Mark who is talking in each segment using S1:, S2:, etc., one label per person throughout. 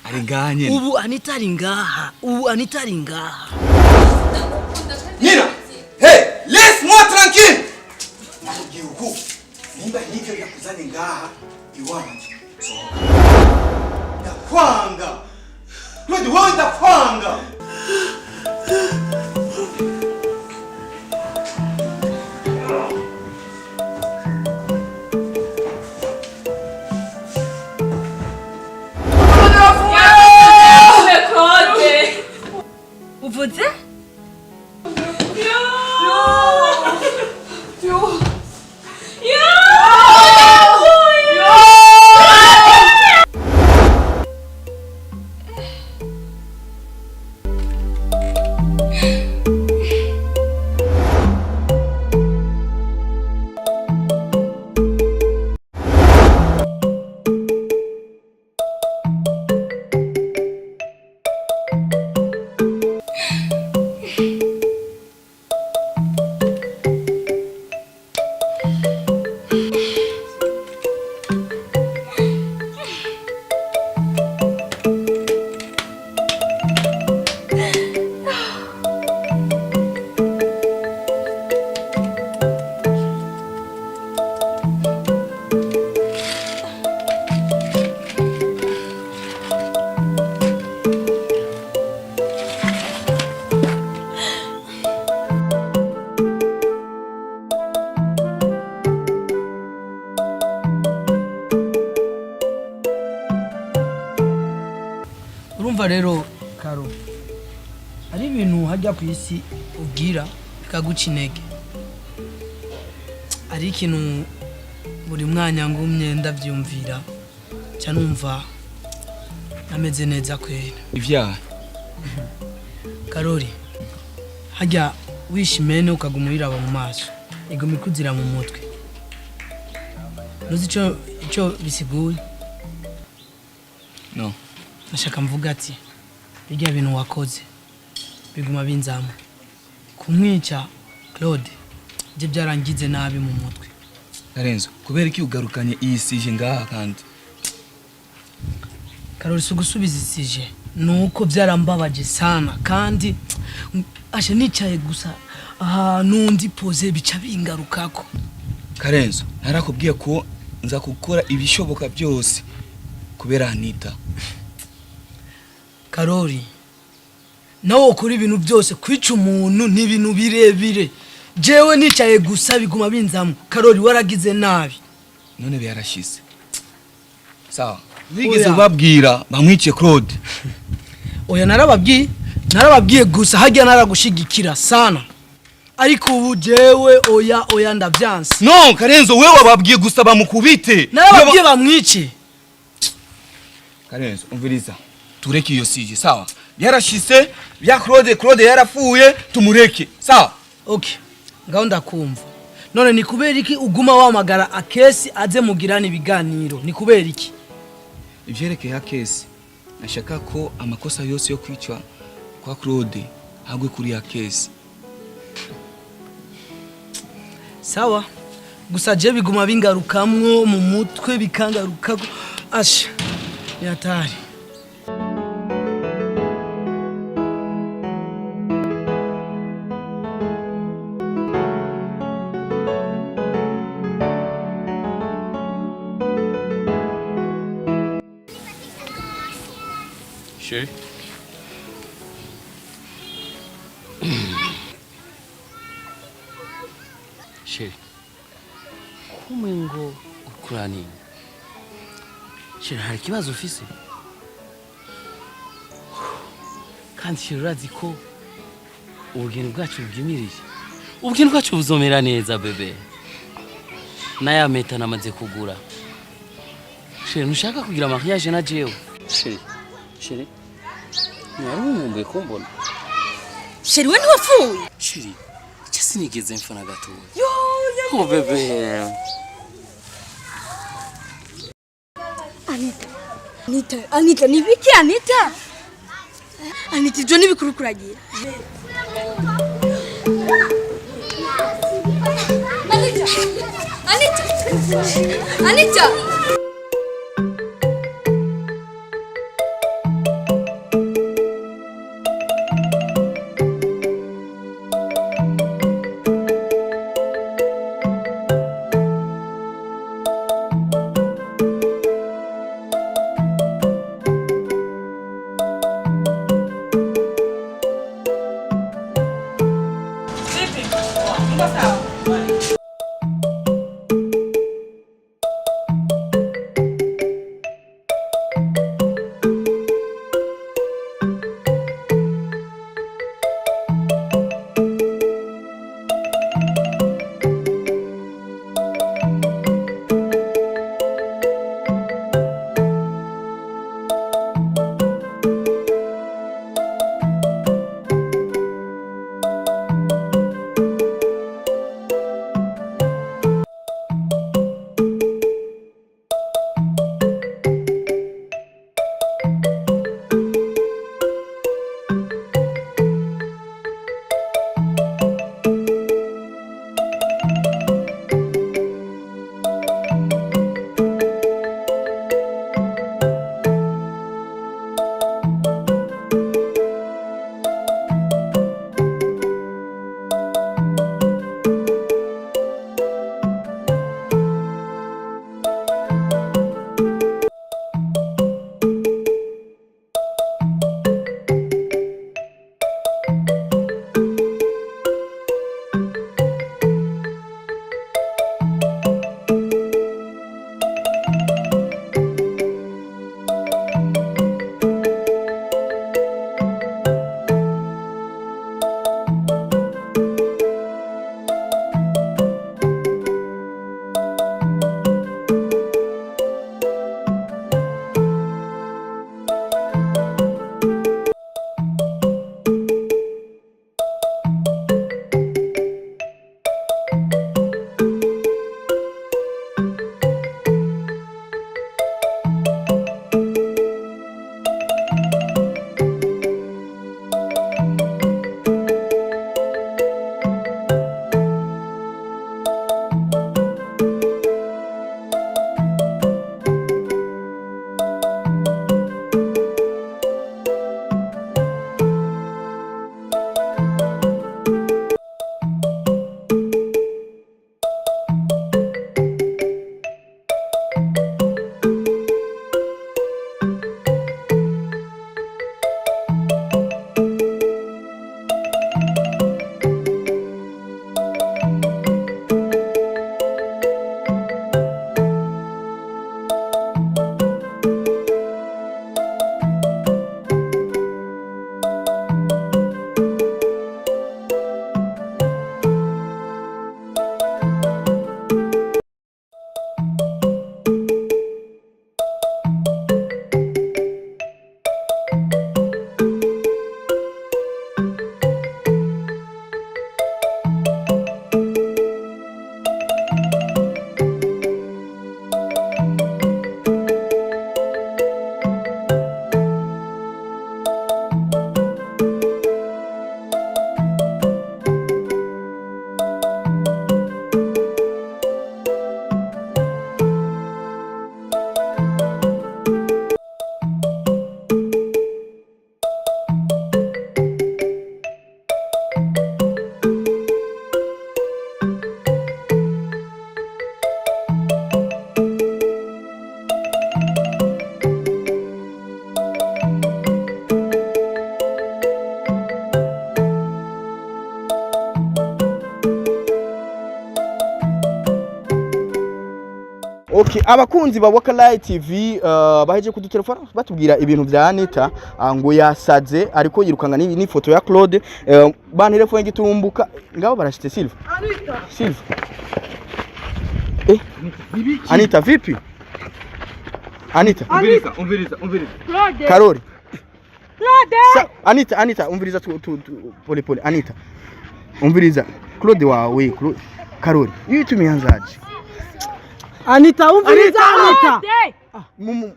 S1: Aringanye.
S2: Ubu Anita aringaha.
S1: Nina! Hey, laisse-moi tranquille. Nagiuku. Nimba hivyo ya kuzani ngaha iwanje. So. Ndakwanga. Claude, wewe ndakwanga.
S3: Uvuze?
S2: Urumva rero Karo, ari ibintu hajya ku isi ubwira bikaguca intege. Ari ikintu buri mwanya ngumye ndavyumvira cyane numva nameze neza kwera.
S1: Ivyaha.
S2: Karori, hajya wishimene ukagumurira aba mu maso. Igumi kuzira mu mutwe. Nuzi ico bisiguye?
S1: No.
S2: Nashaka mvuga ati bijya bintu wakoze biguma binzama kumwica Claude je byarangize nabi mu mutwe.
S1: Karenzo, kubera iki ugarukanye iyi sije ngaha kandi?
S2: Karori sugusubiza isije nuko byarambabaje sana kandi ashe nicaye gusa nundi pose bica bingarukako.
S1: Karenzo, narakubwiye ko nza gukora ibishoboka byose kubera Anita.
S2: Karori, nawe ukora ibintu byose kwica umuntu ni ibintu birebire. Jewe nicaye gusa biguma binzamu. Karori waragize nabi.
S1: None byarashize. Sawa. Wigeze ubabwira bamwice Claude.
S2: Oya narababwiye gusa hajya naragushigikira sana. Ariko ubu jewe oya ndavyanse.
S1: No, Karenzo wewe wababwiye gusa bamukubite.
S2: Narababwiye bamwice.
S1: Karenzo, umviriza. Tureke iyo sije, sawa? Yarashise, bya Claude yarafuye, tumureke. Sawa?
S2: Okay. Ngaho ndakumva. None ni kubera iki uguma wamagara akesi aze mugirana ibiganiro? Ni kubera iki?
S1: Ivyerekeye akesi. Nashaka ko amakosa yose yo kwicwa kwa Claude hagwe kuri akesi.
S2: Sawa. Gusa je biguma bingarukamwo mu mutwe bikangaruka. Asha. Yatari.
S4: Chérie. Chérie. Kumengo ukurani. Chérie, hari kibazo ufise? Kandi chérie urazi ko ubugeni bwacu bwimirije. Ubugeni bwacu buzomera neza bebe. Naya meta namaze kugura. Chérie, nushaka kugira mariage na jewe? Chérie. Mwari kumbona.
S3: Chérie we ntiwapfuye?
S4: Chérie, sinigeze mfa na gato. Oh bebe.
S3: Anita, ni biki Anita? Anita, Johnny bikuru kuragira. Anita.
S5: Okay, abakunzi ba Wakalai TV baheje kudutelefona batubwira ibintu bya Anita ngo yasaze ariko yirukanga ni foto ya Claude bantelefone gitumbuka ngabo barashite Silva. Anita. Silva. Anita vipi? Anita.
S6: Umviriza.
S5: Claude. Karori.
S3: Claude.
S5: Anita umviriza pole Anita. Umviriza Claude wawe Claude. Karori. Yitumianzaje?
S2: Anita umviriza Anita.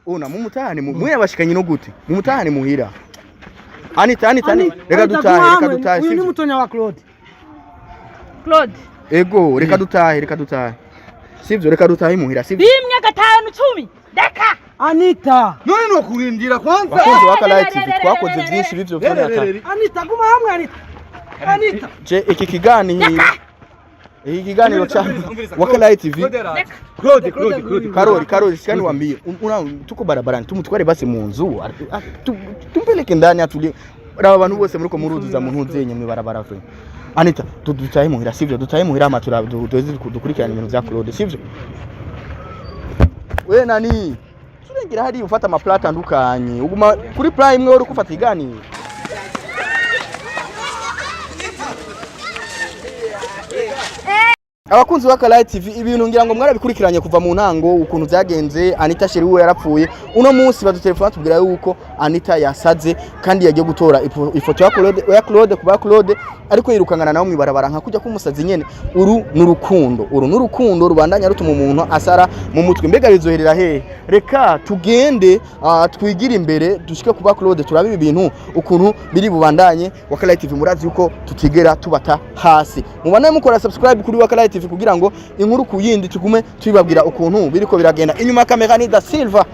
S5: Ona mumutahane muye bashikanye no gute? Mumutahane muhira. Anita reka dutahe.
S2: Uyu ni mutonya wa Claude.
S3: Claude.
S5: Ego reka dutahe. sivyo reka dutahe muhira sivyo
S3: Bimwe 5 10 deka
S2: Anita
S6: none no kurindira kwanza
S5: bakunzi wa Live TV twakoze byinshi bivyo vyonaka
S2: Anita guma hamwe Anita
S5: iki kiganiro cha Live TV Karoli sikani wambie tuko barabarani tumutware basi mu nzu tumpeleke ndani atuli raba abantu bose muri ko muruzuza mu ntuzenye mu barabara fe Anita dutahe muhira sivyo dutahe muhira amatura dukurikirana ibintu bya Claude sivyo we nani turengira hari ufata ama plata ndukanye uguma kuri prime imwe uri kufata igani abakunzi wa Live TV ibintu ngira ngo mwarabikurikiranye kuva mu ntango ukuntu byagenze Anita sheri we yarapfuye uno munsi badutelefona tubwira yuko Anita yasaze kandi yagiye gutora ifoto ya Claude kuba Claude ariko yirukangana nawe mwibarabara nka kujya kumusazi nyene uru n'urukundo rubandanya rutuma umuntu asara mu mutwe mbega bizoherera he reka tugende twigira imbere dushike kuba Claude turabe ibintu ukuntu biri bubandanye wa Live TV murazi yuko tutigera tubata hasi mubana mukora subscribe kuri wa Live TV kugira ngo inkuru kuyindi tugume tubibabwira ukuntu biriko biragenda inyuma kamera ni Da Silva.